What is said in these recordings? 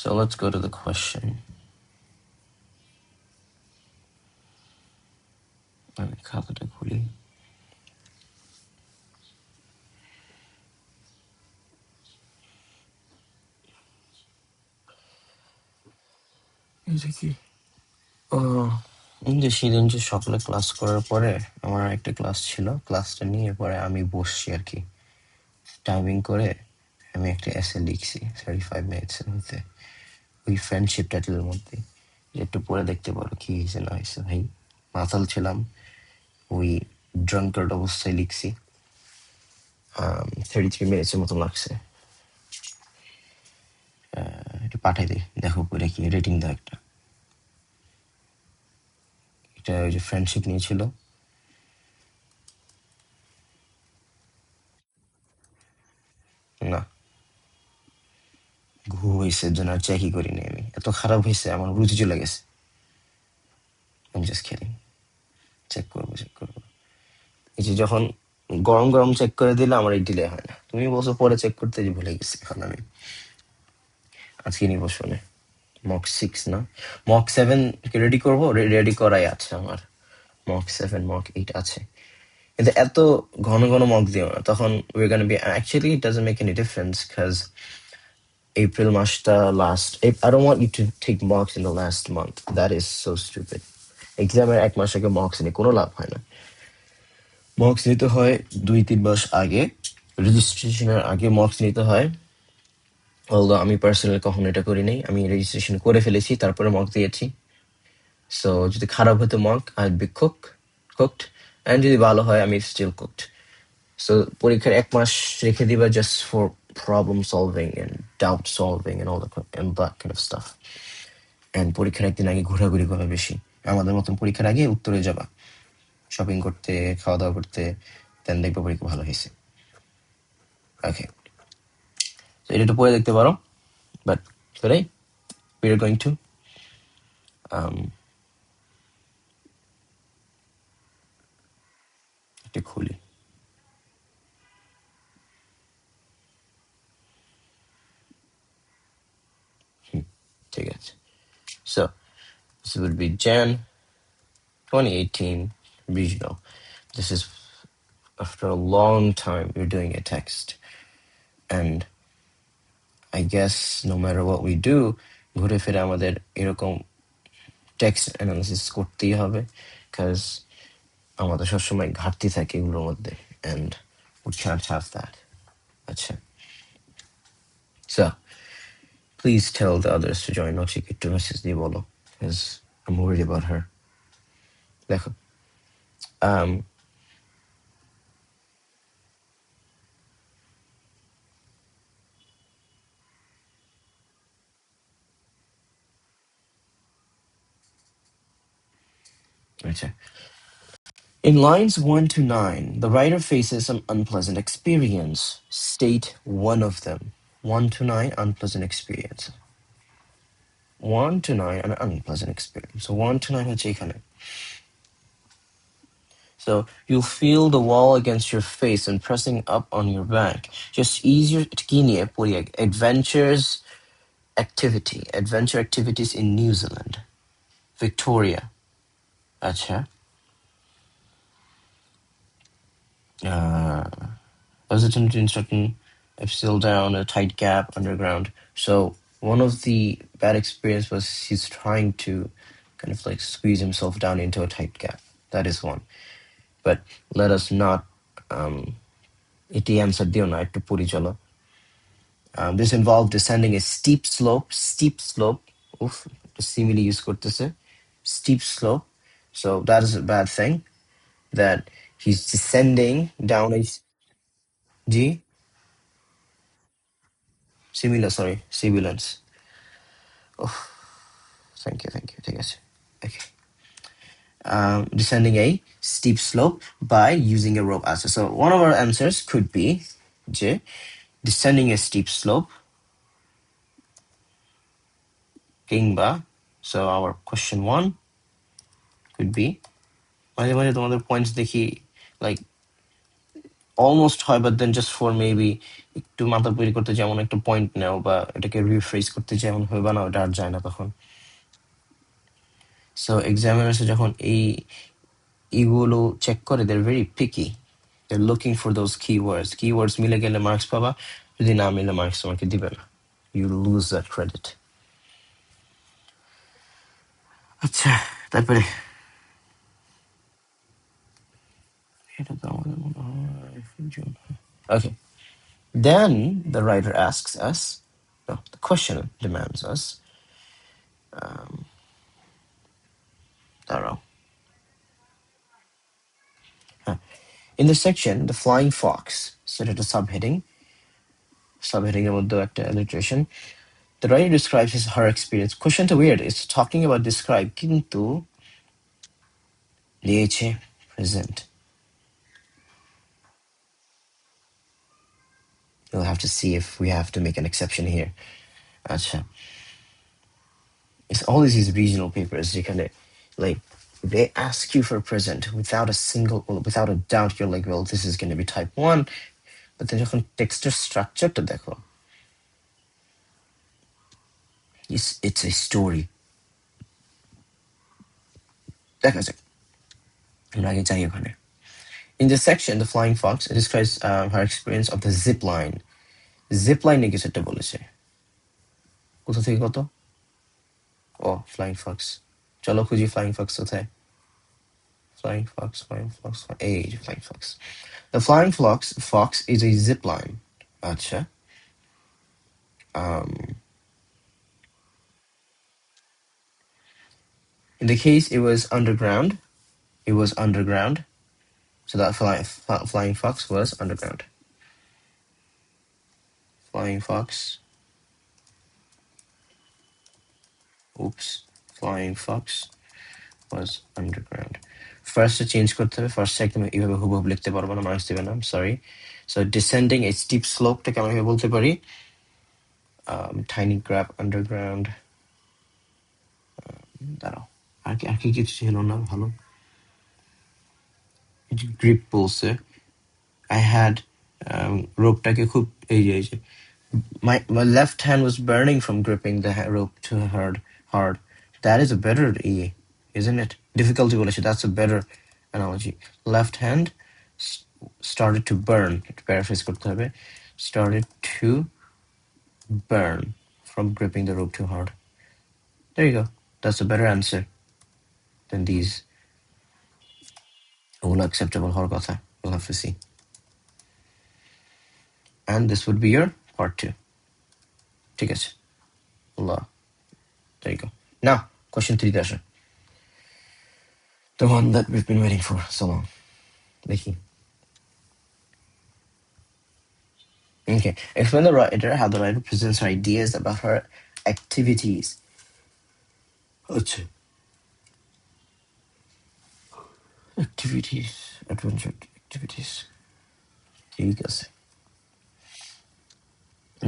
So let's go to the question. আমি খাতাটা খুলি। এটা কি? সেদিন যে সকালে ক্লাস করার পরে আমার একটা ক্লাস ছিল, ক্লাসটা নিয়ে পরে আমি বসছি আর কি, টাইমিং করে আমি একটা এসে লিখছি 35 মিনিটস এর মধ্যে, ওই ফ্রেন্ডশিপ টাইটেলের মধ্যে। একটু পরে দেখতে পারো কি হয়েছে না হয়েছে। ভাই মাতাল ছিলাম, ওই ড্রাঙ্কার্ড অবস্থায় লিখছি। 33 মিনিটসের মতো লাগছে। একটু পাঠাই দিই, দেখো করে কি রেটিং দাও একটা। এটা ওই যে ফ্রেন্ডশিপ নিয়েছিল। না, ঘুম হয়েছে এর জন্য আর চেকই করিনি। আমি এত খারাপ হয়েছে, আমার রুচি চলে গেছে। আমি জাস্ট কিডিং। চেক করবো, চেক করবো। এই যে যখন গরম গরম চেক করে দিলে আমার এই ডিলে হয় না। তুমি বলছো পরে চেক করতে, যে ভুলে গেছি। এখন আমি আজকে নিবো শোনে মক 6 না মক 7 রেডি করবো। রেডি করাই আছে আমার। মক 7 মক 8 আছে, কিন্তু এত ঘন ঘন মক দিও না, তখন উই গান B actually it doesn't make any difference because April মাসটা last. I don't want you to take mocks in the last month. That is so stupid. এক্সামের 1 মাস আগে মক্স নিয়ে কোনো লাভ হয় না। মক্স নিতে হয় 2-3 মাস আগে, রেজিস্ট্রেশনের আগে মক্স নিতে হয়। অলদো আমি পার্সোনালি কখনো এটা করি নাই, আমি রেজিস্ট্রেশন করে ফেলেছি তারপরে মক দিয়েছি। সো যদি খারাপ হতো mock, I'd be cooked, and যদি ভালো হয় আমি still cooked. So পরীক্ষার 1 মাস রেখে দিবা just for problem solving and doubt solving and all that kind of stuff. And পরীক্ষার একদিন আগে ঘোরাঘুরি করা বেশি। আমাদের মতন পরীক্ষার আগে উত্তরে যাবা, শপিং করতে, খাওয়া দাওয়া করতে, দেন দেখবো পরীক্ষা ভালো হয়েছে। ওকে, এটা একটু পরে দেখতে পারো, but today we are going to একটু খুলি। ঠিক আছে, so this would be Jan 2018 regional. This is after a long time we're doing a text, and I guess no matter what we do, ঘুরে ফিরে আমাদের এরকম টেক্সট অ্যানালিসিস করতেই হবে, because আমাদের সবসময় ঘাটতি থাকে এগুলোর মধ্যে, and we can't have that. আচ্ছা, so please tell the others to join. নচিকে একটু মেসেজ দিয়ে বলো, because I'm worried about her. দেখো, um, আচ্ছা, in lines 1 to 9, the writer faces some unpleasant experience. State one of them. 1 to 9, unpleasant experience. 1 to 9, an unpleasant experience. So 1 to 9 হচ্ছে এখানে। So you'll feel the wall against your face and pressing up on your back. Just easier কি নিয়ে পড়ি? Adventure activities in New Zealand. Victoria. আচ্ছা। Hesitant in certain still down a tight gap underground. So one of the bad experience was he's trying to kind of like squeeze himself down into a tight gap. That is one. But let us not এটি answer দিও না, একটু পড়ি চলো। This involved descending a steep slope. Oof, simile use করতেছে, steep slope. So that is a bad thing, that he's descending down a G similar, sorry, sibilance. Oh, thank you, ঠিক আছে। Okay. Descending a steep slope by using a rope access. So one of our answers could be J, descending a steep slope, কিংবা, so our question 1 could be, মাঝে মাঝে তোমাদের points দেখি like almost হয়, but then just for maybe একটু মাথা তৈরি করতে যেমন একটা পয়েন্ট নেও বা এটাকে রিফ্রেশ করতে যেমন হবে না, ওটা আর যায় না তখন। সো এক্সামিনার্স যখন এইগুলো চেক করে, they're very picky. They're looking for those keywords. Keywords মিলে গেলে মার্কস পাবা, যদি না মিলে মার্কস তোমাকে দিবে না, you lose that credit. আচ্ছা, তারপরে এটা তো আমাদের মনে হয় June. Okay. Then the writer asks us, no, the question demands us, দাঁড়াও, in the section the flying fox, set at a subheading এর মধ্যে একটা alliteration. The writer describes her experience. Question to weird. It's talking about describe, কিন্তু দিয়েছে present. You'll have to see if we have to make an exception here. আচ্ছা, it's always these regional papers, যেখানে like they ask you for present without a doubt. You're like, well, this is going to be type 1. But then যখন টেক্সটের স্ট্রাকচারটা দেখো, it's a story. দেখা যাক, আমরা আগে যাই ওখানে। In this section, the flying fox describes her experience of the zip line. Zip line কিছু একটা বলেছে, কোথা থেকে কত? ও, flying fox. চলো খুঁজি flying fox কোথায়। Flying fox, এই যে flying fox. The flying fox is a zip line. আচ্ছা, in the case it was underground. So that flying fox was underground. Flying fox. Flying fox was underground. First change করতে হবে, first একদম এইভাবে হুবহু লিখতে পারবো না, মার্কস দিবে না, সরি। সো ডিসেন্ডিং এই স্টিপ স্লোপটাকে আমরা এভাবে বলতে পারি tiny grab underground. দাঁড়াও, আর কি কিছু ছিল না ভালো? গ্রিপ বলছে, I had রোপটাকে খুব এই যে my left hand was burning from gripping the rope too hard. That is a better isn't it? Difficulty বলেছে, that's a better analogy. Left hand started to burn, paraphrase করতে হবে, started to burn from gripping the rope too hard. There you go. That's a better answer than these. All acceptable হওয়ার কথা. We'll have to see. And this would be your part 2. ঠিক আছে, Allah. There you go. Now, question 3 আসে, the one that we've been waiting for so long. দেখি। Okay. Explain the writer how the writer presents her ideas about her activities. আচ্ছা, adventure activities. ঠিক আছে।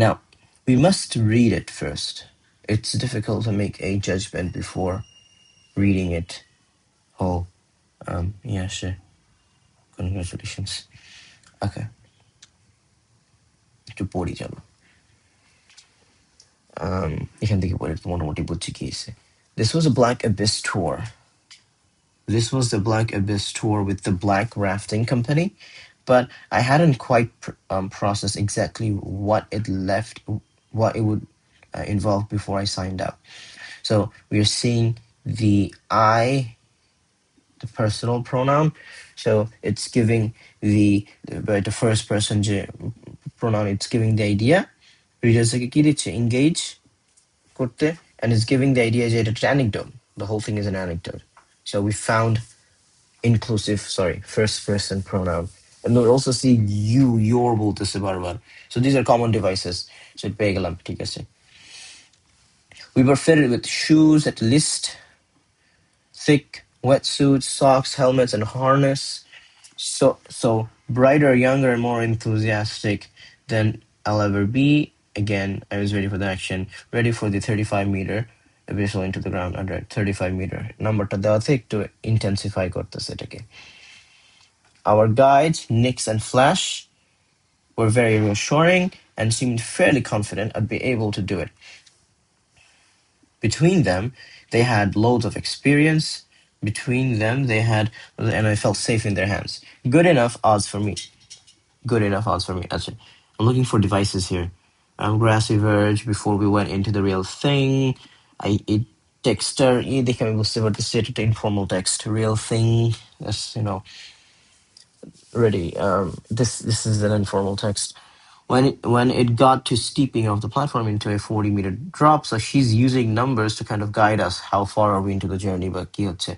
Now, we must read it first. It's difficult to make a judgment before reading it whole. Yeah, sure. Congratulations. Okay. একটু পড়ি চলো। এখান থেকে পড়ে মোটামুটি বুঝছি কি হয়েছে। This was a Black Abyss tour. This was the Black Abyss tour with the Black Rafting Company, but I hadn't quite processed exactly what it would involve before I signed up. So we are seeing the I, the personal pronoun. So it's giving the first person pronoun. It's giving the idea. Readers কি দিচ্ছে, engage করতে, and it's giving the idea যে it's an anecdote. The whole thing is an anecdote. So we found first person pronoun. And we'll also see your বলতেছে বারবার. So these are common devices. So পেয়ে গেলাম, ঠিক আছে। We were fitted with shoes at least, thick wetsuits, socks, helmets, and harness. So brighter, younger, more enthusiastic than I'll ever be. Again, I was ready for the action, ready for the 35-meter abyssal into the ground under 35-meter. Numberটা দেওয়া আছে, একটু intensify করতেছে এটাকে। Our guides, Nix and Flash, were very reassuring and seemed fairly confident I'd be able to do it. Between them, they had loads of experience. Between them, they had, and I felt safe in their hands. Good enough odds for me. Good enough odds for me. Actually, I'm looking for devices here. Grassy Verge, before we went into the real thing. It texter, দেখে আমি বুঝতে পারতেছি এটা একটা informal text, real thing. That's, ready. This is an informal text. When it got to steeping of the platform into a 40-meter drop, so she's using numbers to kind of guide us. How far are we into the journey? But কি হচ্ছে?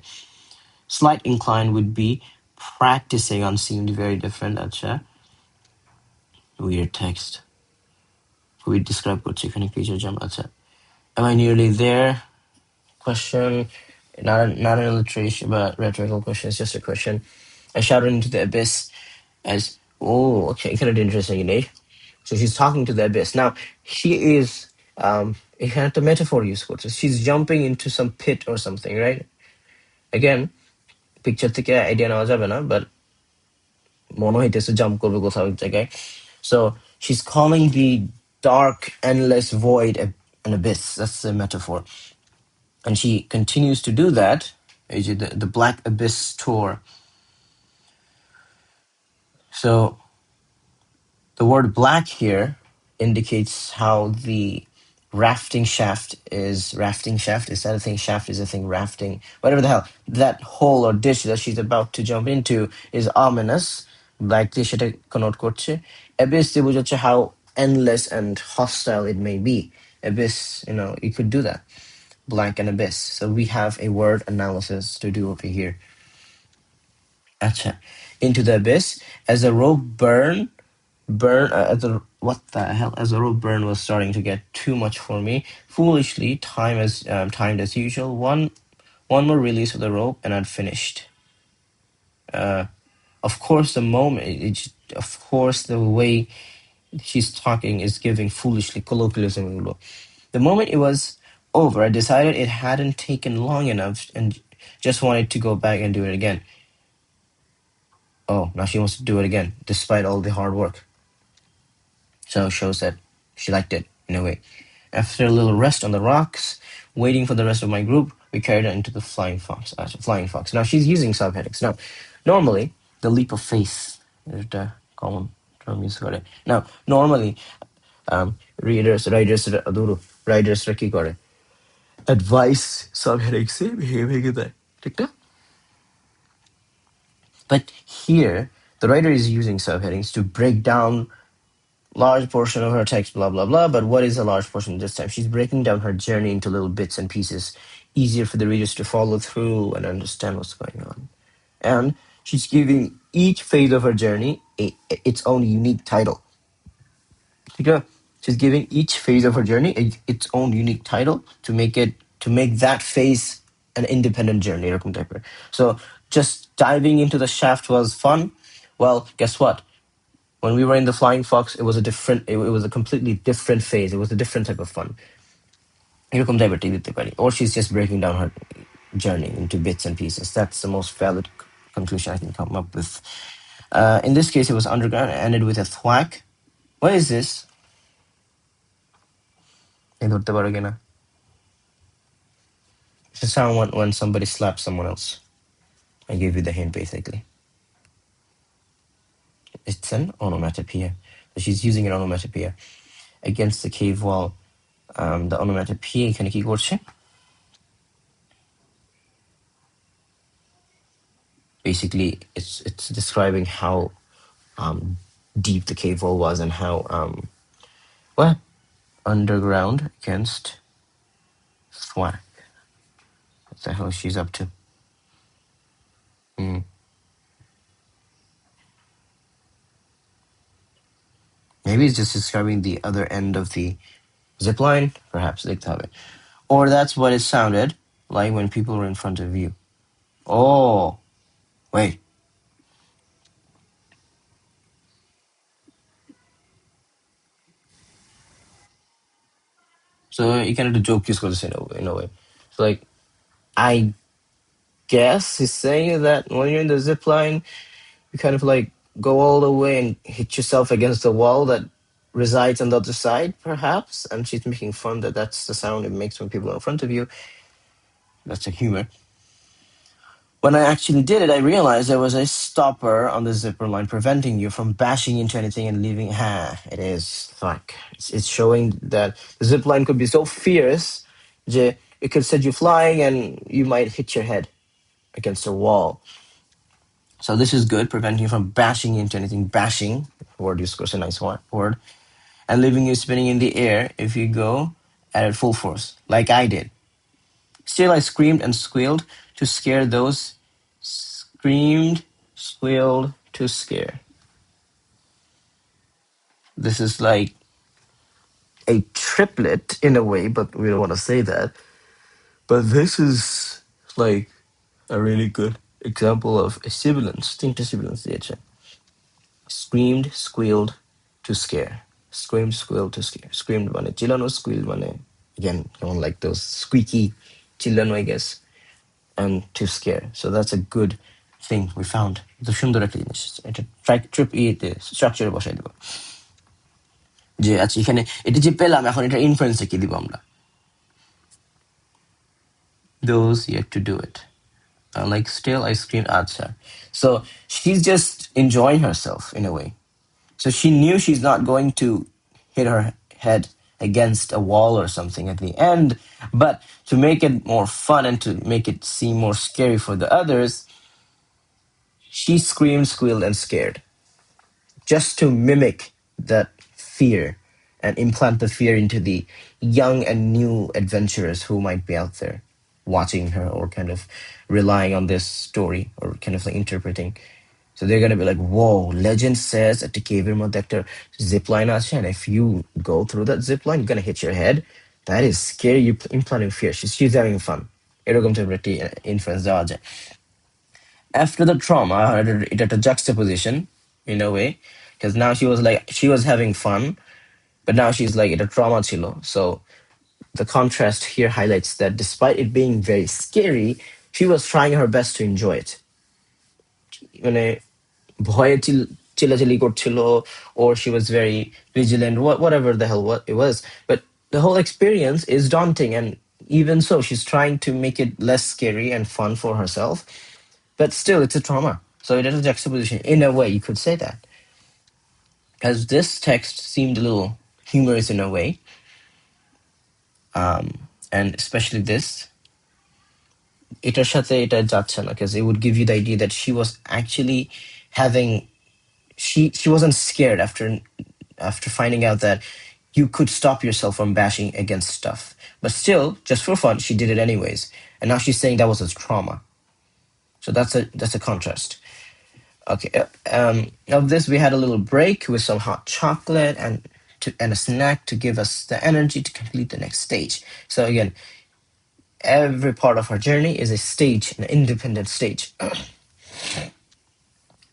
Slight incline would be practicing on seemed very different. আচ্ছা, weird text. We describe করছে এখানে creature jump. আচ্ছা, am I nearly there? Question. Not an illustration, but rhetorical question. It's just a question. I shouted into the abyss as, oh, okay, kind of interesting, So she's talking to the abyss. Now, she is, এখানে একটা metaphor use করছে. She's jumping into some pit or something, right? Again, picture থেকে idea নেওয়া যাবে না, but মনে হইতেছে jump করবে কোথাও এক জায়গায়. So she's calling the dark, endless void an abyss. That's the metaphor. And she continues to do that. The Black Abyss tour. So the word black here indicates how the rafting shaft is that a thing, shaft is a thing, rafting, whatever the hell, that hole or ditch that she's about to jump into is ominous. Black সেটা connote করছে. Abyss দিয়ে বোঝাচ্ছে how endless and hostile it may be. Abyss, you could do that. Black and abyss. So we have a word analysis to do over here. Acha. Into the abyss as a rope what the hell, as the rope burn was starting to get too much for me. Foolishly timed as usual. One more release of the rope and I'd finished. Of course, of course, the way she's talking is giving foolishly colloquialism. The moment it was over, I decided it hadn't taken long enough and just wanted to go back and do it again. Oh, now she wants to do it again, despite all the hard work. So it shows that she liked it, in a way. After a little rest on the rocks, waiting for the rest of my group, we carried her into the Flying Fox. Flying Fox. Now, she's using subheadings. Now, normally, the leap of faith is the common term used for it. Now, normally, riders কি করে? Advice subheadings ভেঙে দেয়, ঠিক না? But here, the writer is using subheadings to break down large portion of her text, blah, blah, blah. But what is a large portion this time? She's breaking down her journey into little bits and pieces, easier for the readers to follow through and understand what's going on. And she's giving each phase of her journey its own unique title. Okay? She's giving each phase of her journey its own unique title to make that phase an independent journey. So just diving into the shaft was fun. Well, guess what? When we were in the Flying Fox, it was a completely different phase. It was a different type of fun. Or she's just breaking down her journey into bits and pieces. That's the most valid conclusion I can come up with. In this case, it was underground and ended with a thwack. What is this? It's a sound when somebody slaps someone else. I gave you the hint, basically. It's an onomatopoeia. So she's using an onomatopoeia against the cave wall. The onomatopoeia এখানে কি করছে? Basically, it's describing how deep the cave wall was and how underground against thwack. What the hell she's up to? Maybe it's just describing the other end of the zip line, perhaps. Or that's what it sounded like when people were in front of you. Oh, wait. So you kind of joke use in a way. So like, I guess he's saying that when you're in the zip line, you kind of like go all the way and hit yourself against the wall that resides on the other side, perhaps. And she's making fun that that's the sound it makes when people are in front of you. That's a humor. When I actually did it, I realized there was a stopper on the zipper line preventing you from bashing into anything and leaving. It is like it's showing that the zip line could be so fierce, that it could set you flying and you might hit your head against a wall. So this is good, preventing you from bashing into anything. Bashing, word is of course a nice word, and leaving you spinning in the air if you go at full force, like I did. Still, I screamed and squealed to scare those. Screamed, squealed to scare. This is like a triplet in a way, but we don't want to say that. But this is like a really good example of a sibilance, তিনটে sibilance দিয়েছে. Screamed, squealed to scare. Screamed, squealed to scare. Screamed মানে চিল্লানো, squealed মানে again, like those squeaky চিল্লানো, I guess. And to scare. So that's a good thing we found. The সুন্দর একটা জিনিস, এটা trip ইতে স্ট্রাকচারে বসাই দেব যে আচ্ছা এখানে এটা যে পেলাম এখন এটা ইনফারেন্সে কি দিব আমরা, those yet to do it. Like still I screamed acha. So she's just enjoying herself in a way. So she knew she's not going to hit her head against a wall or something at the end, but to make it more fun and to make it seem more scary for the others, she screamed, squealed, and scared, just to mimic that fear and implant the fear into the young and new adventurers who might be out there watching her or kind of relying on this story or kind of like interpreting. So they're gonna be like, whoa, legend says at the cave একটা zip line আছে, and if you go through that zip line, you're gonna hit your head. That is scary. You implanting fear. She's having fun. এরকম টাইপের একটি inference দেওয়া যায়. After the trauma, it had a juxtaposition in a way, because now she was having fun, but now she's like a trauma chilo. So the contrast here highlights that despite it being very scary, she was trying her best to enjoy it. মানে ভয়ে চিল্লাচিল্লি করছিল, or she was very vigilant, whatever the hell what it was. But the whole experience is daunting, and even so, she's trying to make it less scary and fun for herself. But still, it's a trauma. So it is a juxtaposition. In a way, you could say that. Because this text seemed a little humorous in a way. And especially this. এটার সাথে এটা যাচ্ছে না, because it would give you the idea that she was actually having she wasn't scared after finding out that you could stop yourself from bashing against stuff. But still, just for fun, she did it anyways. And now she's saying that was a trauma. So that's a contrast. Okay. Of this, we had a little break with some hot chocolate and a snack to give us the energy to complete the next stage. So again, every part of our journey is a stage, an independent stage.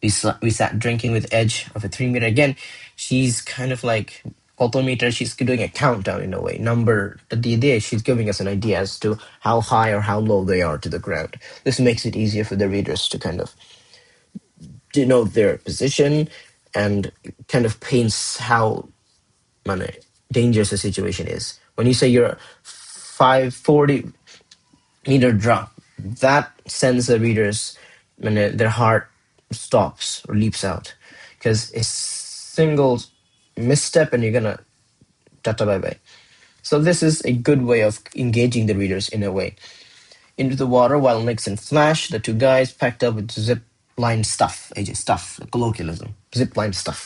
We sat drinking with Edge of a 3 meter. Again, she's kind of like meter. She's doing a countdown in a way. Number the day she's giving us an idea as to how high or how low they are to the ground. This makes it easier for the readers to kind of denote their position and kind of paints how dangerous the situation is. When you say you're 540-meter drop, that sends the readers, their heart stops or leaps out, because a single misstep and you're gonna tata bye bye. So this is a good way of engaging the readers in a way. Into the water while Nix and Flash, the two guys packed up with zip line stuff, stuff, colloquialism, zip line stuff.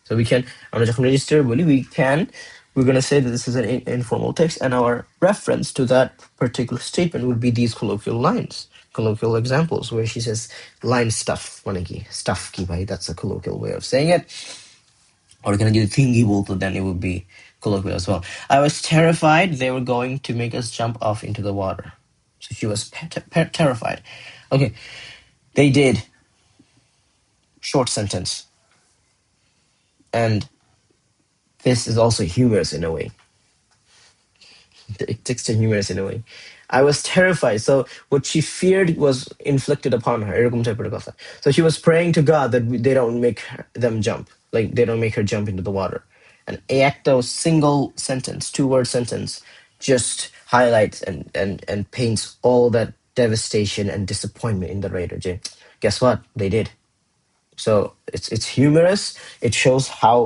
So we can, আমরা যখন register বলি, we're going to say that this is an informal text, and our reference to that particular statement would be these colloquial lines, colloquial examples, where she says line stuff, মানে কি stuff কি ভাই, that's a colloquial way of saying it. Or এখানে যদি thingy বলতো, then it would be colloquial as well. I was terrified they were going to make us jump off into the water. So she was terrified. Okay, they did. Short sentence. And this is also humorous in a way. It's humorous in a way. I was terrified. So what she feared was inflicted upon her. এরকম type এর কথা. So she was praying to God that they don't make them jump. Like they don't make her jump into the water. And a single sentence, two-word sentence, just highlights and paints all that devastation and disappointment in the writer. Guess what? They did. So it's humorous. It shows how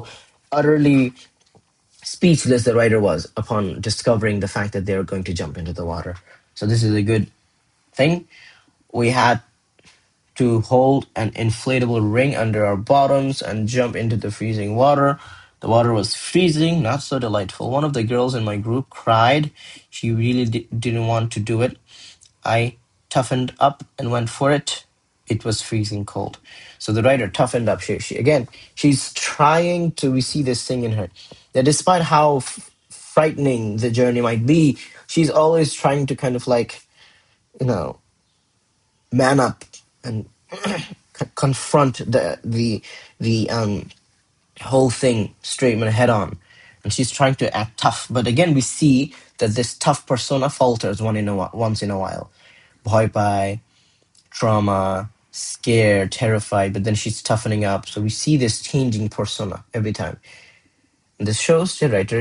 utterly speechless the writer was upon discovering the fact that they were going to jump into the water. So this is a good thing. We had to hold an inflatable ring under our bottoms and jump into the freezing water. The water was freezing, not so delightful. One of the girls in my group cried. She really didn't want to do it. I toughened up and went for it. It was freezing cold. So the writer toughened up. She's trying to, we see this thing in her, that despite how frightening the journey might be, she's always trying to kind of like, you know, man up and confront the whole thing straight head on. And she's trying to act tough. But again, we see that this tough persona falters once in a while. Bhoi pai, trauma, scared, terrified, but then she's toughening up. So we see this changing persona every time. And this shows the writer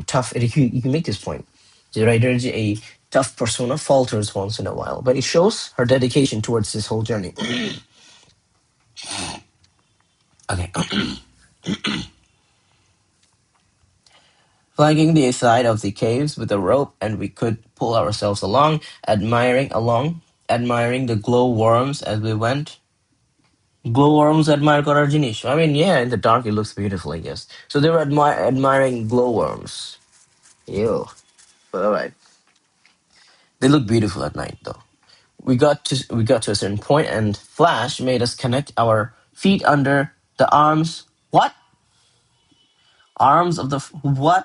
tough. You can make this point. The writer a tough persona falters once in a while, but it shows her dedication towards this whole journey. Okay. Flanking the side of the caves with a rope, and we could pull ourselves along, admiring the glowworms as we went. Glowworms admire করার জিনিস. I mean, yeah, in the dark it looks beautiful, I guess. So they were admiring glowworms. Ew. But alright. They look beautiful at night, though. We got to a certain point, and Flash made us connect our feet under the arms. What? Arms of the what?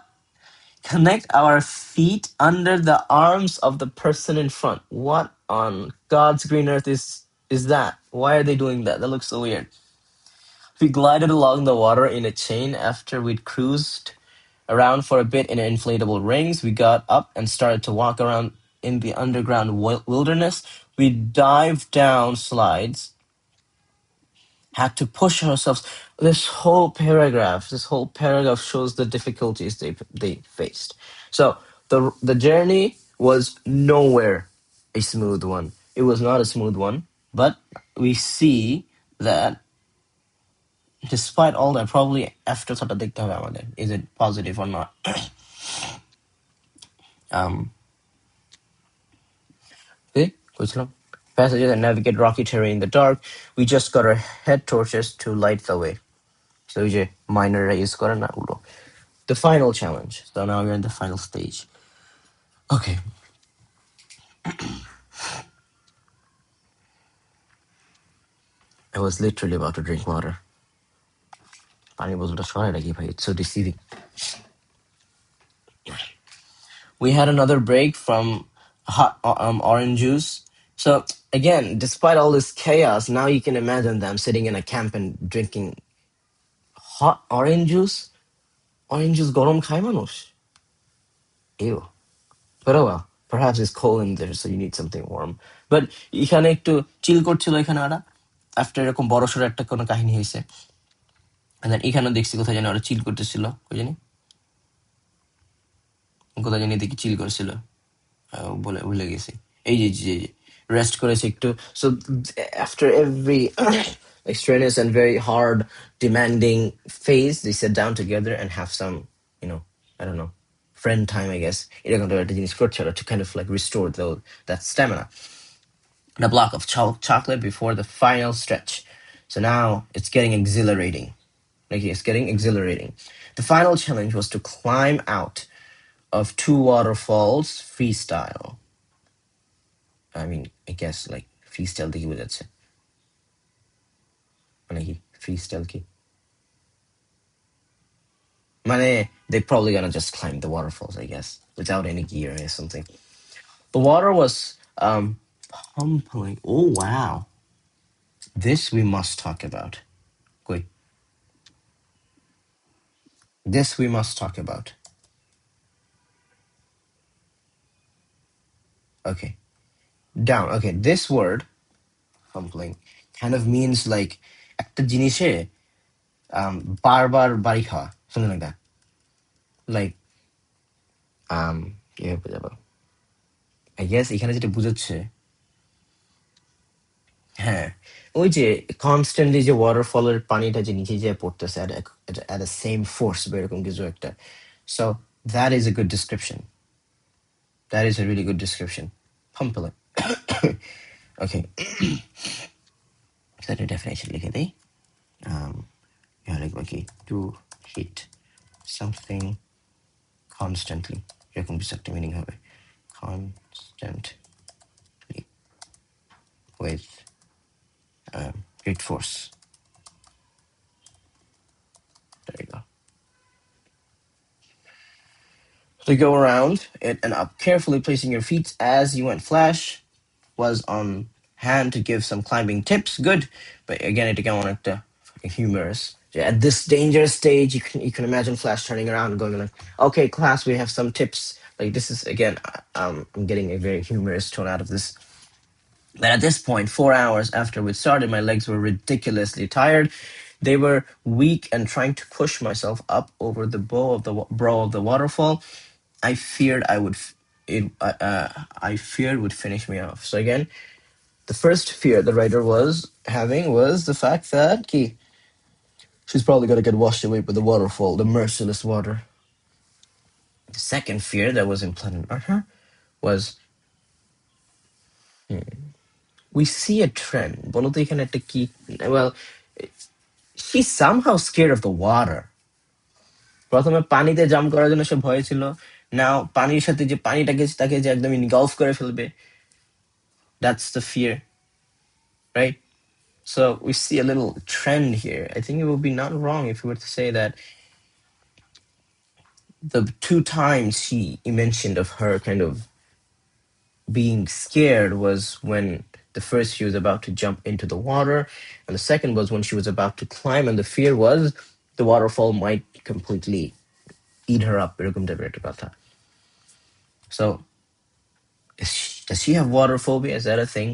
Connect our feet under the arms of the person in front. What on God's green earth is that? Why are they doing that? That looks so weird. We glided along the water in a chain after we'd cruised around for a bit in inflatable rings. We got up and started to walk around in the underground wilderness. We dived down slides, had to push ourselves. This whole paragraph shows the difficulties they faced. So the journey was nowhere a smooth one. It was not a smooth one, but we see that despite all that, probably after thought দেখতে হবে আমাদের, is it positive or not? um okay, বুঝলাম. Passengers and navigate rocky terrain in the dark. We just got our head torches to light the way. So যে মাইনাররা use করে না ওগুলো. The final challenge. So now we're in the final stage. Okay. I was literally about to drink water. পানি বোতলটা সরাই রাখি ভাই. It's so deceiving. We had another break from hot orange juice. So again, despite all this chaos, now you can imagine them sitting in a camp and drinking hot orange juice. Orange juice গরম খায় মানুষ? Ew. But oh well, perhaps it's cold in there, so you need something warm. But এখানে একটু চিল করছিল এখানে ওরা. After এরকম বড়সড় একটা কোনো কাহিনী হয়েছে. And then এখানে দেখছি কোথায় জানি ওরা চিল করতেছিল. কোথায় জানি দেখি চিল করছিল. বলে ভুলে গেছি. এই যে রেস্ট করেছে একটু. So after every extraneous and very hard, demanding phase, they sit down together and have some, I don't know, friend time, I guess. এরকম একটা জিনিস করছে ওরা to kind of like restore that stamina. And a block of chocolate before the final stretch. So now it's getting exhilarating. It's getting exhilarating. The final challenge was to climb out of 2 waterfalls freestyle. I mean, I guess like freestyle দেখি বোঝাচ্ছে. মানে কি freestyle কি? মানে they're probably gonna just climb the waterfalls, I guess, without any gear or something. The water was pumping. Oh wow. This we must talk about. Wait. This we must talk about. Okay, down. Okay, this word humbling kind of means like একটা জিনিসে বারবার বাড়ি খাওয়া, something like that. Like কিভাবে বোঝাবো, I guess এখানে যেটা বুঝাচ্ছে, হ্যাঁ, ওই যে কনস্ট্যান্টলি যে ওয়াটারফলের পানিটা যে নিচে যে পড়তেছে at the same force বা এরকম কিছু একটা. So that is a good description. That is a really good description. Humbling. Okay. So the definition লিখে দিই. লিখবো কি, to hit something constantly, এরকম কিছু একটা মিনিং হবে, constantly with great force. There you go. So you go around it and up, carefully placing your feet as you went. Flash was on hand to give some climbing tips. Good, but again, it again wanted to fucking humorous. Yeah, at this dangerous stage, you can imagine Flash turning around and going like, "Okay, class, we have some tips." Like this is again, I'm getting a very humorous tone out of this. But at this point, 4 hours after we started, my legs were ridiculously tired. They were weak, and trying to push myself up over the brow of the waterfall, I feared I would I feared would finish me off. So again, the first fear the writer was having was the fact that she's probably gonna get washed away by the waterfall, the merciless water. The second fear that was implanted on her was, we see a trend. বলো তো এখানে একটা কি, well, she's somehow scared of the water. প্রথমে পানিতে jump করার জন্য সে ভয় ছিল, নাও পানির সাথে যে পানিটাকে তাকে যে একদম ইনগলফ করে ফেলবে, that's the fear, right? So we see a little trend here. I think it would be not wrong if we were to say that the two times she mentioned of her kind of being scared was when the first she was about to jump into the water, and the second was when she was about to climb, and the fear was the waterfall might completely eat her up. এরকম টাইপের একটা কথা. So does she have water phobia? Is that a thing?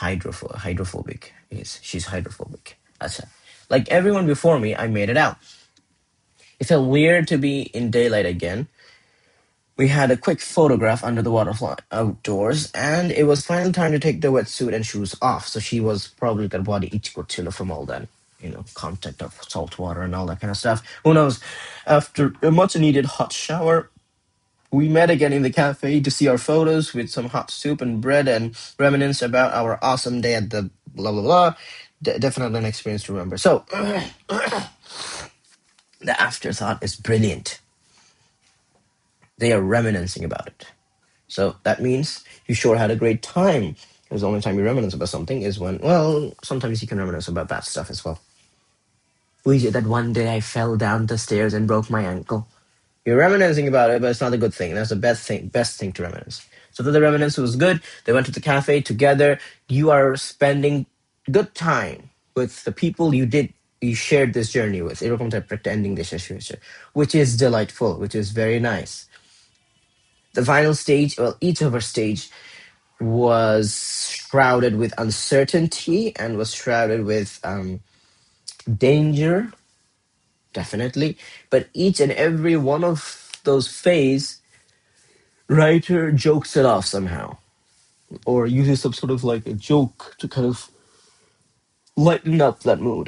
Hydrophobic. Yes, she's hydrophobic. Acha. Like everyone before me, I made it out. It felt weird to be in daylight again. We had a quick photograph under the waterfall outdoors, and it was finally time to take the wetsuit and shoes off. So she was probably her body itch korchilo from all that, contact of salt water and all that kind of stuff. Who knows? After a much needed hot shower, we met again in the cafe to see our photos with some hot soup and bread and reminisce about our awesome day at the blah blah blah. Definitely an experience to remember. So the afterthought is brilliant. They are reminiscing about it. So that means you sure had a great time. Because the only time you reminisce about something is when, well, sometimes you can reminisce about bad stuff as well. We did that one day I fell down the stairs and broke my ankle. You're reminiscing about it, but it's not a good thing. That's the best thing to reminisce. So that the reminiscence was good. They went to the cafe together. You are spending good time with the people you shared this journey with. এরকম type একটা ending দিয়ে শেষ হয়েছে, which is delightful, which is very nice. The final stage, well, each of our stage was shrouded with uncertainty and was shrouded with danger, definitely. But each and every one of those phase, writer jokes it off somehow, or uses some sort of like a joke to kind of lighten up that mood.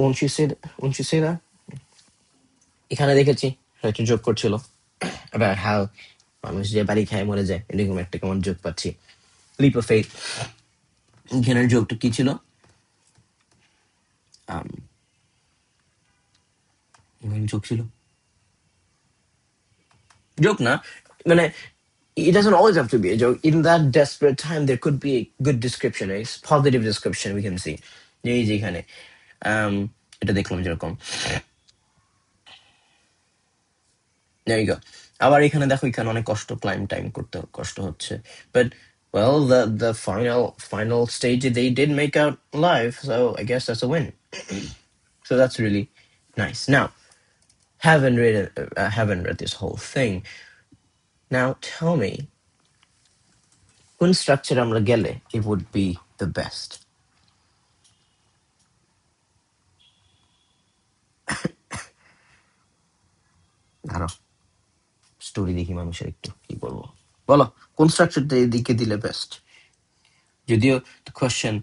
Won't you say that? Won't you say that? এখানে দেখেছি একটা joke করছিল about how মানুষ যে বাড়ি খায় মরে যায়, এরকম একটা কেমন জোক পাচ্ছি. Leap of faith. এখানের জোকটা কি ছিল? জোক ছিল, joke na, মানে it doesn't always have to be a joke. In that desperate time, there could be a good description, a positive description we can see. এই যে এখানে এটা দেখলাম যেরকম, there you go. আবার এখানে দেখো, এখানে অনেক কষ্ট, ক্লাইম টাইম করতে কষ্ট হচ্ছে, but well, the final stage they did make out alive, so I guess that's a win. So that's really nice. Now, haven't read this whole thing. Now tell me, কোন structure আমরা গেলে it would be the best? ধরো story দেখি মানুষের, একটু কি বলবো, বলো কোন স্ট্রাকচারটা এদিকে দিলে বেস্ট? যদিও the question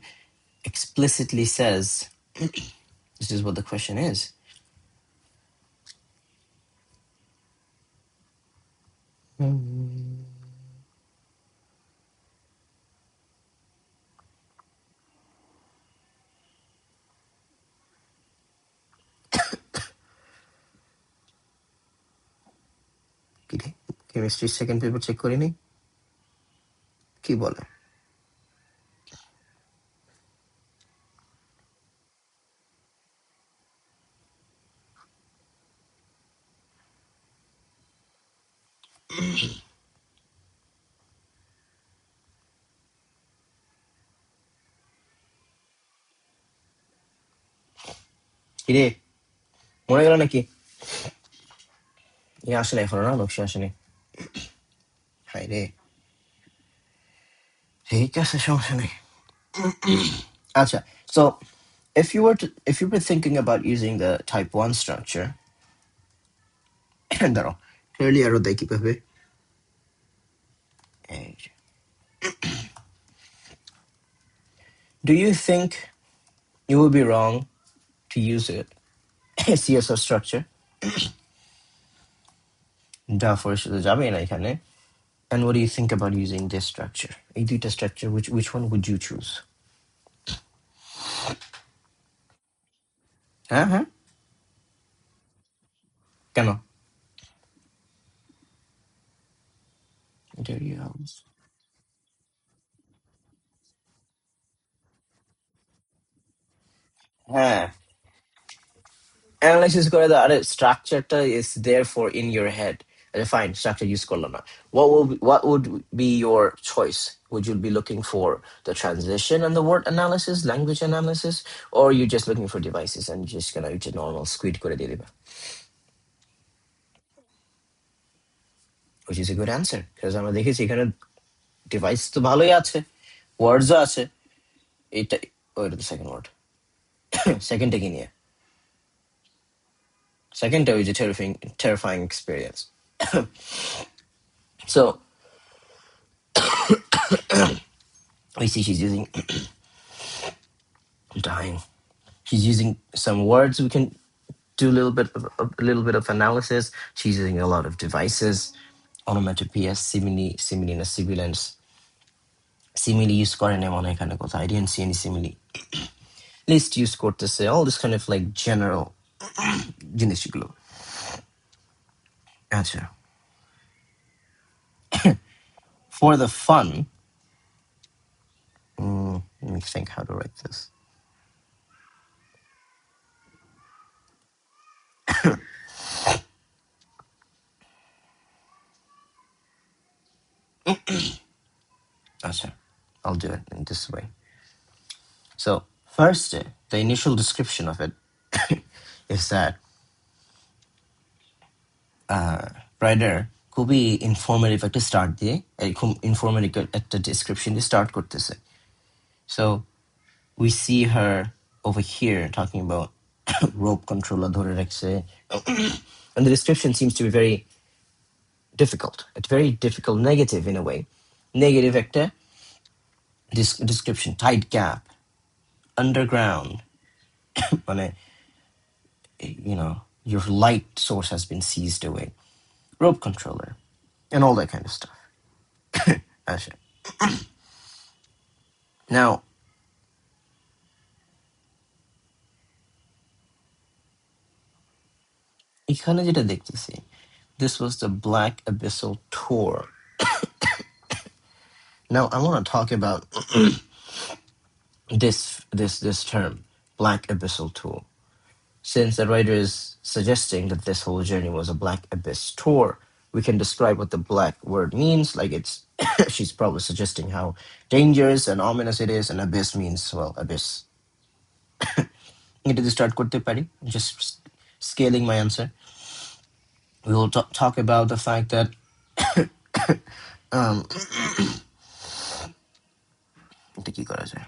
explicitly says this is what the question is. Chemistry second paper check করিনি, কি বলে? কিরে মনে গেল নাকি? এ আসেনি এখনো না, নকশা আসেনি। হাই রে, ঠিক আছে, সমস্যা নেই। আচ্ছা, so if you were thinking about using the type 1 structure, দাঁড়াও clearly আরো দেয় কিভাবে। এই যে, do you think it would be wrong to use a CSR structure? যা ফরেস্টে তো যাবেই না এখানে। And what do you think about using this structure? এই দুইটা structure, which one would you choose? হ্যাঁ হ্যাঁ, কেন? There you have. হ্যাঁ, অ্যানালাইসিস করে দাও, আরে স্ট্রাকচারটা is there for in your head. আচ্ছা ফাইন, স্ট্রাকচার ইউজ করলো না, what would be your choice? Would you be looking for the transition and the word analysis, language analysis, or you just looking for devices and just gonna use a normal squid করে দিয়ে দিবা? Which is a good answer, because আমরা দেখেছি এখানে device তো ভালোই আছে, ওয়ার্ডসও আছে। এটা ওইটা তো সেকেন্ড ওয়ার্ড, সেকেন্ডটা কি নিয়ে? সেকেন্ডটা ওই যে terrifying experience. So we see she's using dying. She's using some words. We can do a little bit of analysis. She's using a lot of devices, onomatopoeia, simile na sibilance. Simile use করে না মনে হয় এখানে কোথাও। I didn't see any simile. List use করতেছে, all this kind of like general জিনিসগুলো। আচ্ছা, for the fun, let me think how to write this. Acha, I'll do it in this way. So first, the initial description of it is that writer খুবই informative একটা start দিয়ে, খুব informative একটা description দিয়ে start করতেছে। So we see her over here talking about rope controller ধরে রাখছে, and the description seems to be very difficult. It's very difficult, negative in a way. Negative একটা description, tight gap, underground, মানে your light source has been seized away, rope controller, and all that kind of stuff. আচ্ছা, now এখানে যেটা দেখতেছি, this was the Black Abyssal tour. Now I want to talk about this term, Black Abyssal tour. Since the writer is suggesting that this whole journey was a Black Abyss tour, we can describe what the black word means. Like it's, she's probably suggesting how dangerous and ominous it is, and abyss means, well, abyss. It is start করতে পারি, just scaling my answer. We will talk about the fact that এটা কি করা যায়?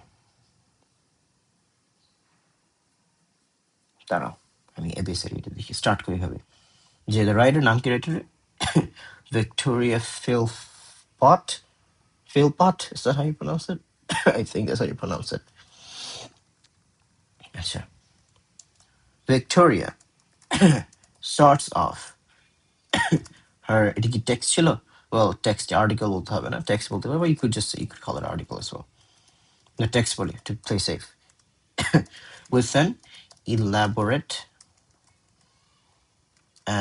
দাঁড়াও, আমি এবিসিডিটা দেখি, start করি ভাবে। যে দ্য রাইটার, নাম কি writer? Victoria Philpott. Philpott, is that how you pronounce it? I think that's how you pronounce it. আচ্ছা, Victoria starts off her, এটা কি টেক্সট ছিল? Well, text article বলতে হবে না, text বলতে হবে, but you could just say, you could call it article as well. The text বলি to play safe. With an elaborate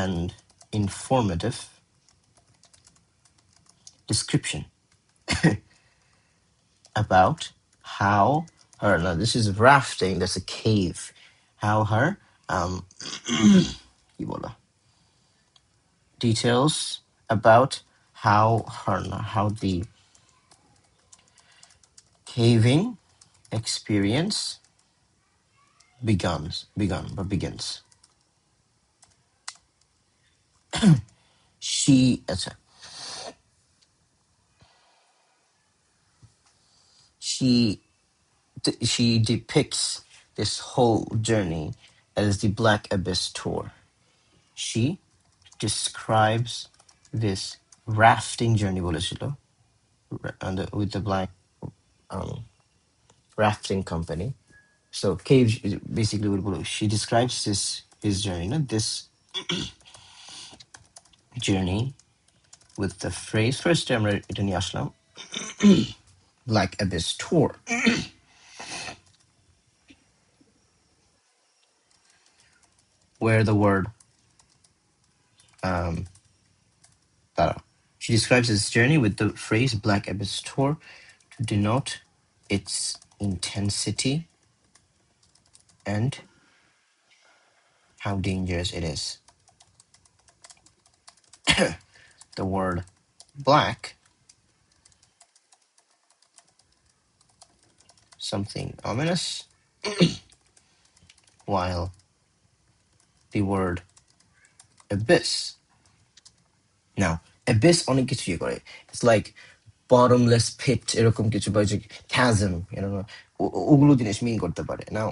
and informative description about how her, now this is rafting, that's a cave, how her কি বলো, details about how her, how the caving experience begins. She, আচ্ছা, she she depicts this whole journey as the Black Abyss tour. She describes this rafting journey বলেছিল, with the black um, rafting company. So cave basically বলবো, she describes his journey, this journey with the phrase, first আমরা এটা নিয়ে আসলাম, Black Abyss tour, where the word she describes his journey with the phrase Black Abyss tour to denote its intensity and how dangerous it is. The word black, something ominous, while the word abyss. Now, abyss অনেক কিছু ইয়ে করে. It's like bottomless pit, এরকম কিছু, বা chasm, ওগুলো জিনিস মিন করতে পারে. Now,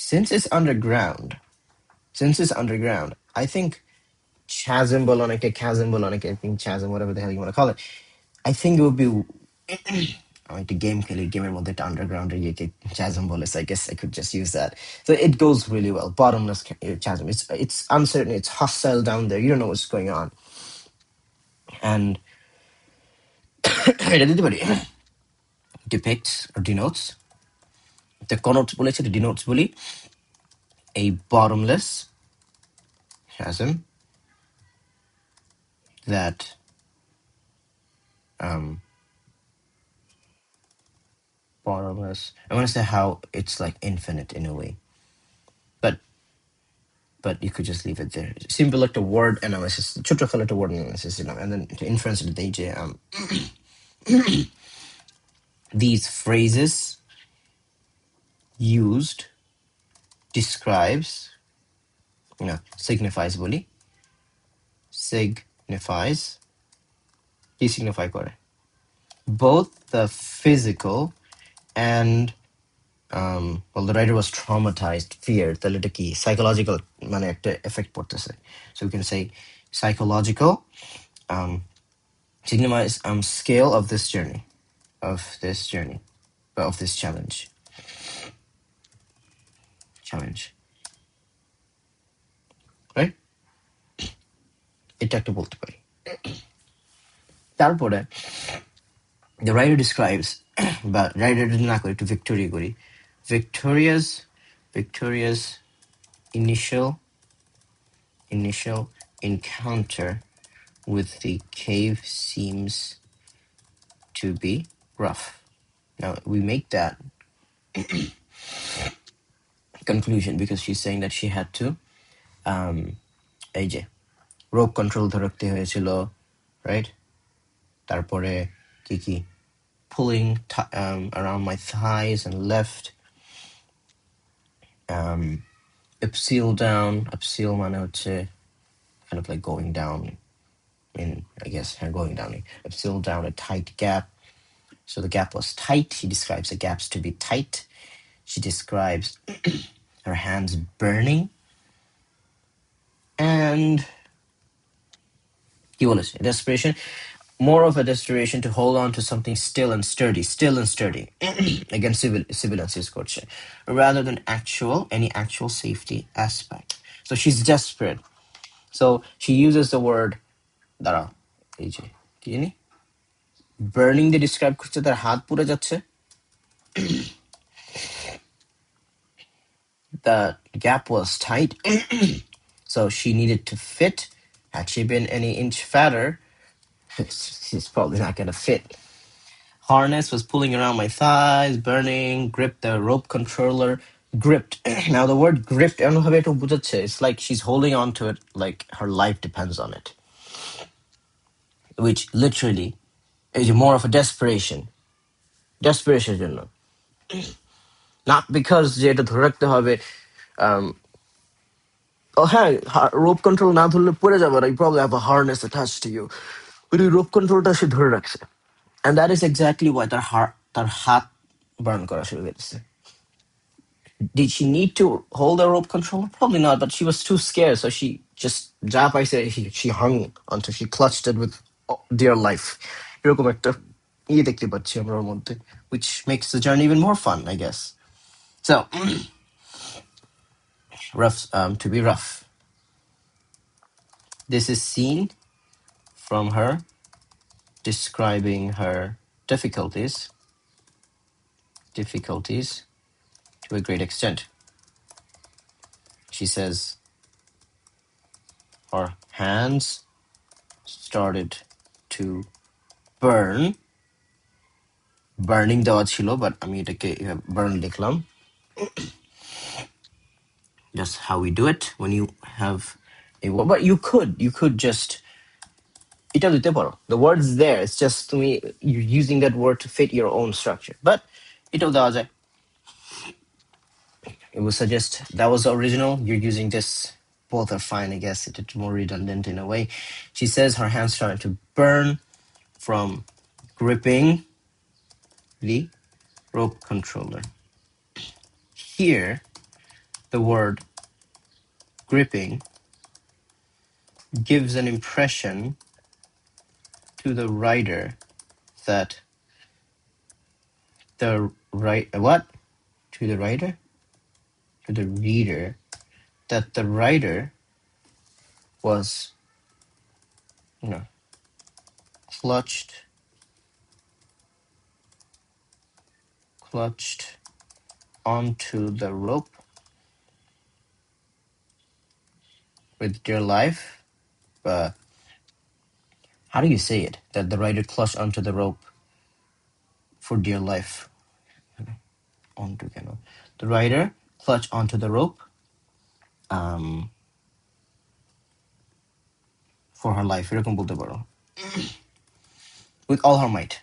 since it's underground, I think chasm বলো অনেকে, chasm বলো অনেকে, I think chasm, whatever the hell you want to call it, I think it would be আমি একটা গেম খেলি, গেমের মধ্যে একটা আন্ডারগ্রাউন্ডে গিয়ে chasm বলে, so I guess I could just use that. So it goes really well. Bottomless chasm. It's uncertain. It's hostile down there. You don't know what's going on. And এটা দিতে পারি, depicts or denotes. The connotes বলেছে, the denotes বলি, a bottomless chasm that bottomless. I want to say how it's like infinite in a way, but you could just leave it there. Simple একটা word analysis, ছোটখাটো একটা word analysis দিলাম, and then to inference it, they these phrases used describes, signifies বলি, signifies, কি signify করে, both the physical and well, the writer was traumatized, feared, তাহলে এটা কি psychological, মানে একটা effect পড়তেছে. So we can say psychological signifies scale of this journey, of this challenge, right? এটা একটা বলতে পারি. তারপরে the writer describes, but writer না করে একটু Victoria করি, Victoria's initial encounter with the cave seems to be rough. Now we make that conclusion because she's saying that she had to এই যে rope control ধরে রাখতে হয়েছিল, right? তারপরে কি pulling around my thighs and left, abseil down, abseil মানে হচ্ছে kind of like going down, I guess going down, abseil down a tight gap, So the gap was tight. He describes the gaps to be tight. She describes her hands burning. And কি বলেছে? Desperation, more of a desperation to hold on to something still and sturdy, against civilians use করছে, rather than any actual safety aspect. So she's desperate. So she uses the word, দাঁড়াও, এই যে কি জানি, burning দিয়ে describe করছে, তার হাত পুড়ে যাচ্ছে. The gap was tight, so she needed to fit. Had she been any inch fatter, she's probably not gonna fit. Harness was pulling around my thighs, burning, gripped the rope controller, gripped. Now the word gripped, I don't know how to put it. It's like she's holding on to it like her life depends on it. Which literally is more of a desperation. Desperation, you know. Not because যেটা ধরে রাখতে হবে, oh হ্যাঁ, rope control না ধরলে পড়ে যাবে, you probably have a harness attached to you. But the rope controlটা সে ধরে রাখছে. And that is exactly why তার হাত burn করা শুরু হয়েছে. Did she need to hold the rope controller? Probably not, but she was too scared, so she just she hung until she clutched it with dear life. এরকম একটা দেখতে পাচ্ছি আমরা ওর মধ্যে, which makes the journey even more fun, I guess. So, rough, to be rough. This is seen from her describing her difficulties to a great extent. She says her hands started to burning দেওয়া ছিল, but আমি এটাকে burn লিখলাম. Just how we do it when you have a word. But you could just, এটা দিতে পারো. The word's there. It's just you're using that word to fit your own structure. But এটাও দেওয়া যায়. It would suggest that was the original. You're using this. Both are fine, I guess. It's more redundant in a way. She says her hands started to burn from gripping the rope controller. Here, the word gripping gives an impression to the rider that to the reader that the rider was, clutched onto the rope with dear life. How do you say it? That the rider clutched onto the rope for dear life. The rider clutched onto the rope for her life. এরকম বলতে পারো. With all her might.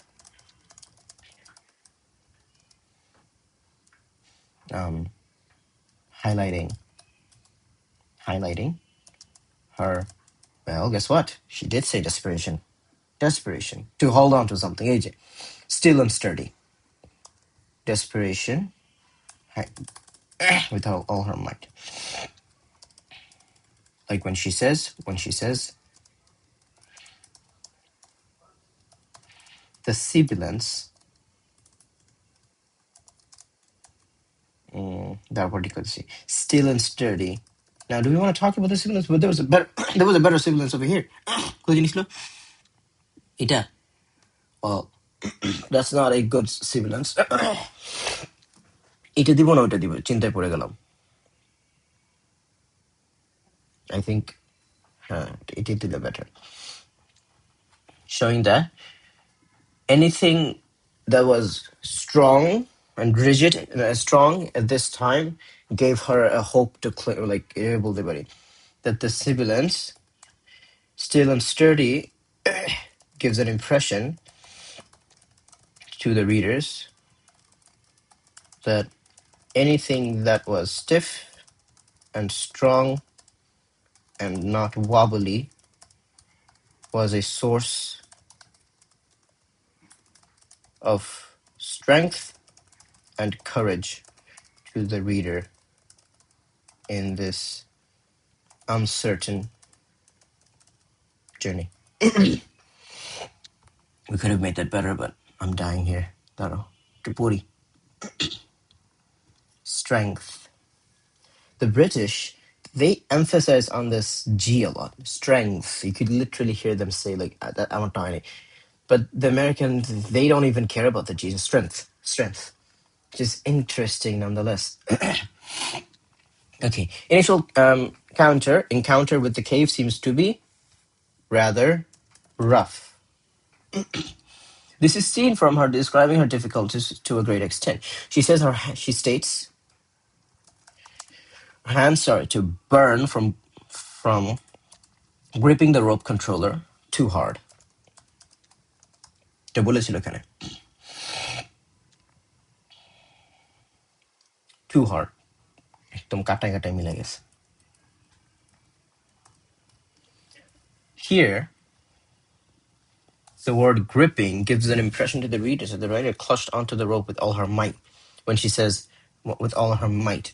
Highlighting her. Well, guess what? She did say desperation. Desperation. To hold on to something. AJ. Still and sturdy. Desperation. With all her might. Like when she says, the sibilance, that particular still and sturdy. Now, do we want to talk about the sibilance? But there was a better sibilance over here. Ita. Well, that's not a good sibilance. এটা দিব না ওটা দিব, চিন্তায় পড়ে গেলাম. I think it did better. Showing that anything that was strong and rigid and strong at this time gave her a hope to able that the sibilance, still and sturdy, gives an impression to the readers that anything that was stiff and strong and not wobbly was a source of strength and courage to the reader in this uncertain journey. We could have made that better, but I'm dying here. Daro. Tripuri. Strength. The British, they emphasize on this G a lot. Strength. You could literally hear them say like that. I'm tiny. But the Americans, they don't even care about the G. Strength. Strength. Which is interesting nonetheless. Okay. Initial encounter with the cave seems to be rather rough. This is seen from her describing her difficulties to a great extent. She states her hands started to burn from gripping the rope controller too hard. এটা বলেছিল এখানে too hard. একদম কাটায় কাটায় মিলে গেছে. Here, the word gripping gives an impression to the reader that the writer clutched onto the rope with all her might. When she says with all her might,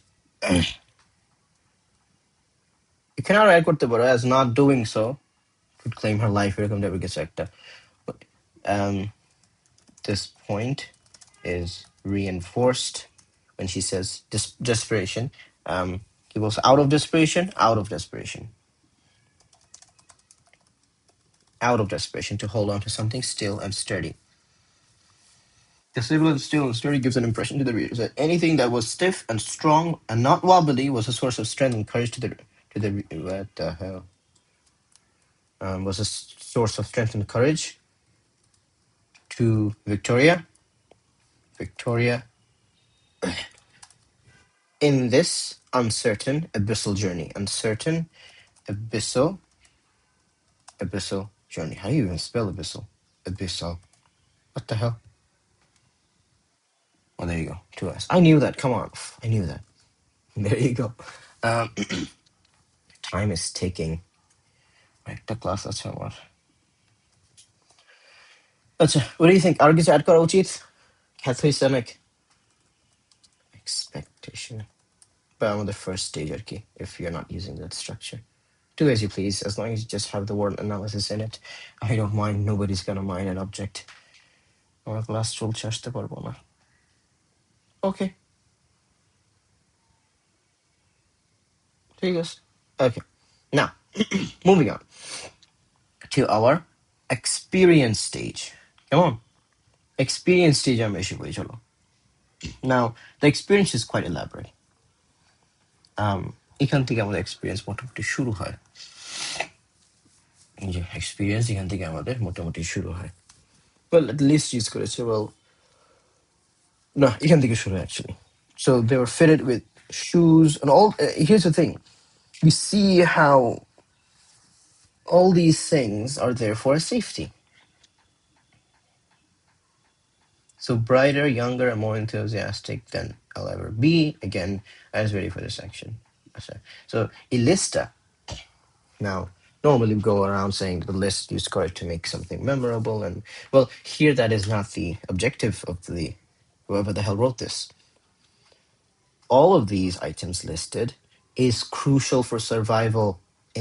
এখানে আর add করতে পারো as not doing so could claim her life এরকম টাইপের কিছু একটা. This point is reinforced when she says desperation. He goes out of desperation, out of desperation. Out of desperation to hold on to something still and sturdy. The symbol of still and sturdy gives an impression to the reader that anything that was stiff and strong and not wobbly was a source of strength and courage to the what the hell? Was a source of strength and courage to Victoria. Victoria in this uncertain abyssal journey. Uncertain abyssal journey. How do you even spell abyssal? Abyssal. What the hell? Oh, there you go. 2S. I knew that. Come on. I knew that. There you go. Time is ticking. একটা class আছে আমার. আচ্ছা, what do you think? আর কিছু add করা উচিত? Catholic expectation. But I'm on the first stage আর কি, if you're not using that structure. Do as you please, as long as you just have the word analysis in it. I don't mind. Nobody's gonna mind an object. আমার class চলছে, আসতে পারবো না. Okay. ঠিক আছে. Okay. Now, moving on to our experience stage. Come on. Experience stage আমরা এসে পড়ি, চলো. Now, the experience is quite elaborate. এখান থেকে আমাদের এক্সপিরিয়েন্স মোটামুটি শুরু হয়. যে এক্সপিরিয়েন্স এখান থেকে আমাদের মোটামুটি শুরু হয়. Well, at least use করেছে. Well, no, এখান থেকে শুরু হয় actually. So they were fitted with shoes and all. Here's the thing. We see how all these things are there for safety. So brighter, younger, and more enthusiastic than I'll ever be. Again, I was ready for this section. So Ilista. Now, normally we go around saying the list you score to make something memorable, and well, here that is not the objective of whoever the hell wrote this. All of these items listed is crucial for survival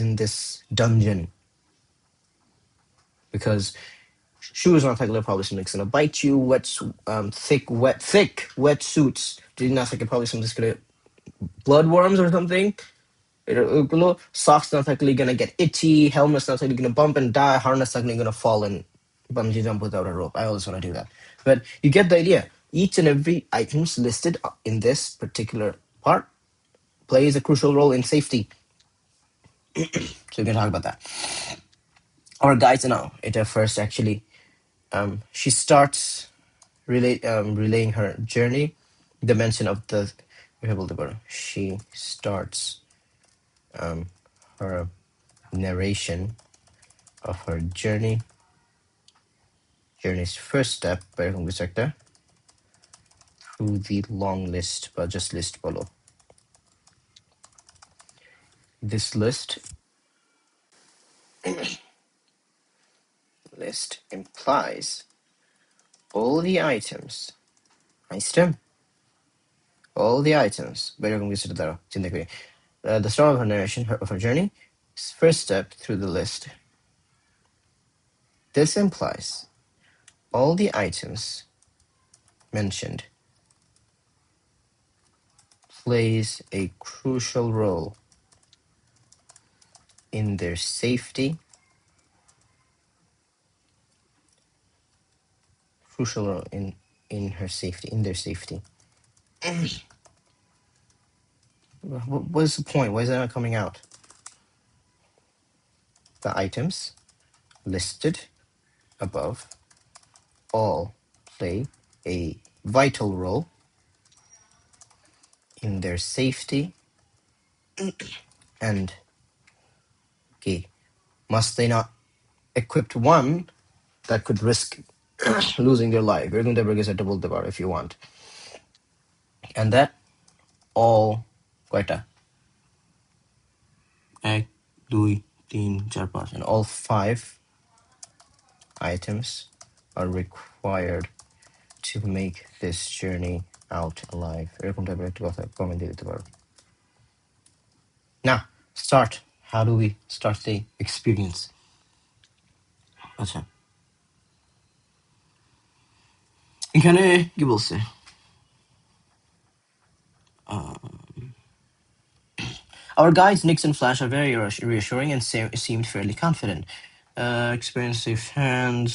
in this dungeon, because shoes not থাকলে probably something's gonna bite you. Thick wet suits. Did not think probably something's gonna bloodworms or something. Socks not likely gonna get itchy. Helmet's not likely gonna bump and die. Harness not likely gonna fall and bungee jump without a rope. I always want to do that, but you get the idea. Each and every items listed in this particular part plays a crucial role in safety. So we can talk about that. Our guides now. It first actually, she starts relaying her journey. The mention of the she starts her narration of her journey's first step through the long list, but just list below. This list implies all the items item all the items এরকম কিছুটা দাঁড়াও চিন্তা করি the start of her narration of her journey first step through the list. This implies all the items mentioned plays a crucial role in their safety crucial role in her safety in their safety. What is the point? Why is that not coming out? The items listed above all play a vital role in their safety and okay, must they not equip one that could risk losing their life? এরকম টাইপের কিছু একটা বলতে পারো if you want. And that all কয়টা 1 2 3 4 5 and all 5 items are required to make this journey out alive. এরকম টাইপের একটা কথা কমেন্ট দিয়ে দিতে পারো। Now, start. How do we start the experience? আচ্ছা এখানে কি বলছে our guides Nix and Flash are very reassuring and seemed fairly confident. Experienced safe hands,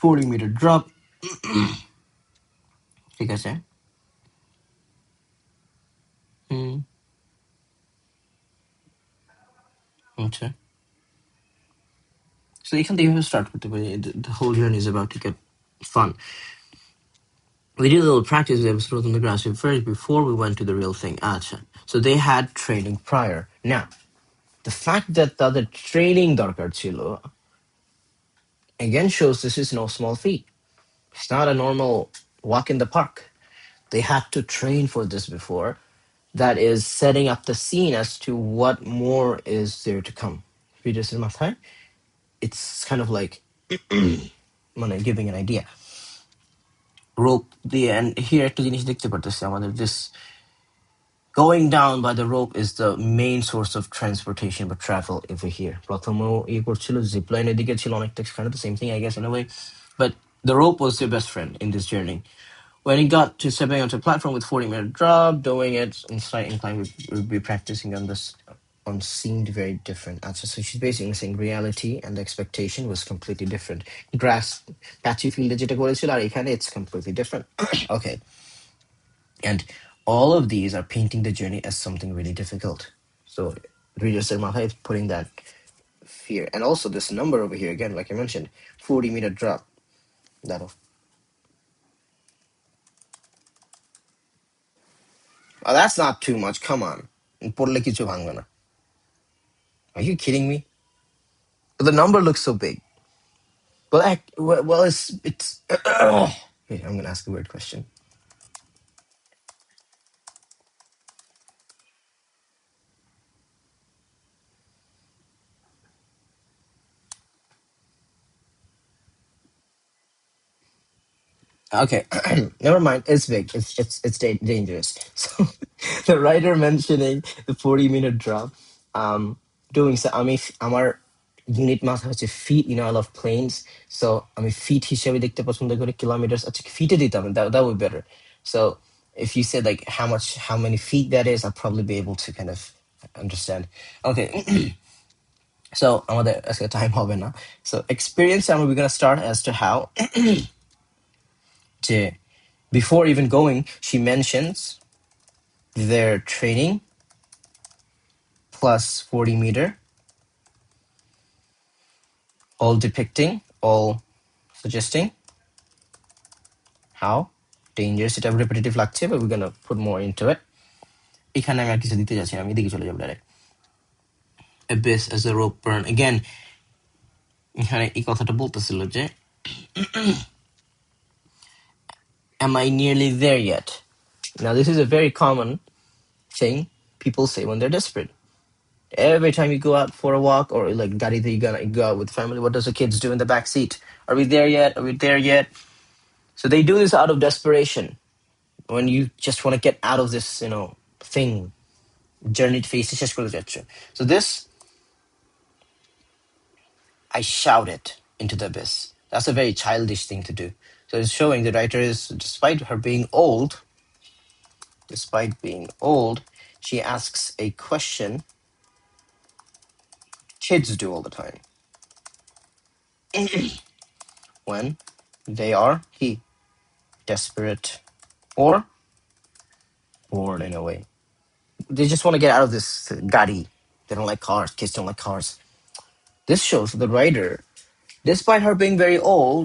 40-meter drop. ঠিক আছে আচ্ছা so এখান থেকে এইভাবে start করতে পারি the whole journey is about to get fun. We did a little practice with episode on the grass first before we went to the real thing. Acha. So they had training prior. Now, the fact that the other training darkar chilo again shows this is no small feat. It's not a normal walk in the park. They had to train for this before. That is setting up the scene as to what more is there to come. It's kind of like giving an idea. Rope দিয়ে and here একটা জিনিস দেখতে পারতেছি আমাদের this going down by the rope is the main source of transportation but travel over here. প্রথমেও করছিল zipline এদিকে ছিল অনেকটা kind of the same thing I guess in a way, but the rope was their best friend in this journey. When he got to stepping onto a platform with 40-meter drop, doing it in slight incline, would be practicing on this on seemed very different. So she's basically saying reality and the expectation was completely different. Grass patchy field যেটা করেছিল আর এখানে it's completely different. Okay. And all of these are painting the journey as something really difficult. So readers is putting that fear. And also this number over here, again, like I mentioned, 40-meter drop. That'll. Oh, that's not too much. Come on. Are you kidding me? But the number looks so big. Well, it's. Wait, I'm gonna ask a weird question. Okay, never mind. It's big. It's dangerous. So the writer mentioning the 40-meter drop, doing so. আমার unit মাথা হচ্ছে feet. I love planes, so আমি feet হিসেবে দেখতে পছন্দ করি kilometers. আচ্ছা feet এ দিতাম. That would be better. So if you said like how many feet that is, I'll probably be able to kind of understand. Okay. So আমাদের আজকে time হবে না. So experience, we're gonna start as to how. Before even going, she mentions their training plus 40-meter, all depicting, all suggesting how dangerous it is, repetitive লাগছে, but we're gonna put more into it. এখানে আমি আর কিছু দিতে যাচ্ছি না, আমি এদিকে চলে যাব direct. Abyss as a rope burn. Again, এখানে এই কথাটা বলতেছিল যে am I nearly there yet? Now this is a very common thing people say when they're desperate. Every time you go out for a walk or like garite you gonna go out with family, what does the kids do in the back seat? Are we there yet? Are we there yet? So they do this out of desperation when you just want to get out of this, thing, journey face শেষ করতে যাচ্ছ. So this, I shouted into the abyss. That's a very childish thing to do. So it's showing the writer is, despite being old, she asks a question kids do all the time when they are desperate or bored in a way. They just want to get out of this gadi. They don't like cars. Kids don't like cars. This shows the writer, despite her being very old,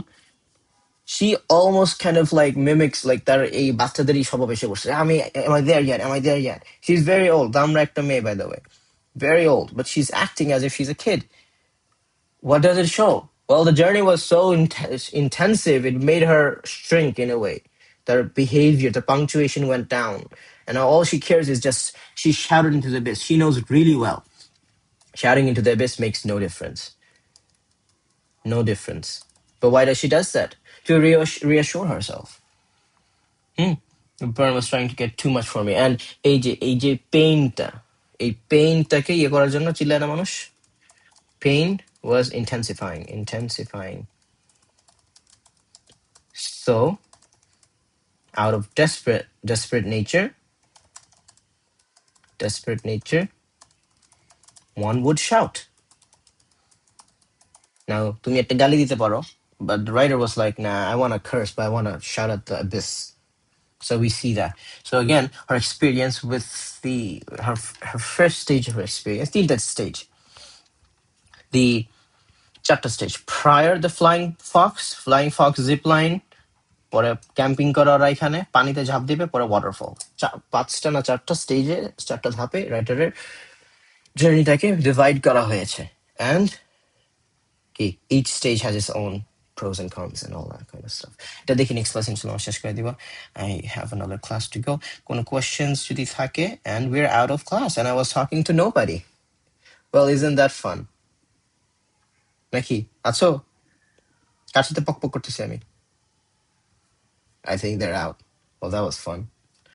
she almost kind of like mimics like তার এই বাচ্চাদেরই স্বভাব এসে বসছে. Am I there yet? Am I there yet? She's very old. দামরা একটা মেয়ে, by the way. Very old, but she's acting as if she's a kid. What does it show? Well, the journey was so intensive, it made her shrink in a way. Their behavior, the punctuation went down. And now all she cares is just, she shouted into the abyss. She knows really well. Shouting into the abyss makes no difference. No difference. But why does she does that? To reassure herself. The burn was trying to get too much for me. And এই যে পেইনটা, এই পেইনটাকে ইয়ে করার জন্য চিল্লায় না মানুষ. Pain was intensifying. So, out of desperate nature, one would shout. Now, তুমি একটা গালি দিতে পারো, but the writer was like, nah, I want to curse, but I want to shout at the abyss. So we see that. So again, her experience with her first stage of her experience, that stage, the chapter stage prior the flying fox zip line, পরে camping করা ওরা এখানে পানিতে ঝাঁপ দিবে, পরে waterfall. 5টা না 4টা স্টেজে, 4টা ধাপে রাইটারের জার্নিটাকে ডিভাইড করা হয়েছে. And each stage has its own pros and cons and all that kind of stuff. এটা দেখি নেক্সট ক্লাস ইনশাআল্লাহ শেষ করে দিব. I have another class to go. কোনো questions যদি থাকে, and we're out of class and I was talking to nobody. Well, isn't that fun? নাকি আছো? কার সাথে পক পক করতেছি আমি? I think they're out. Well, that was fun.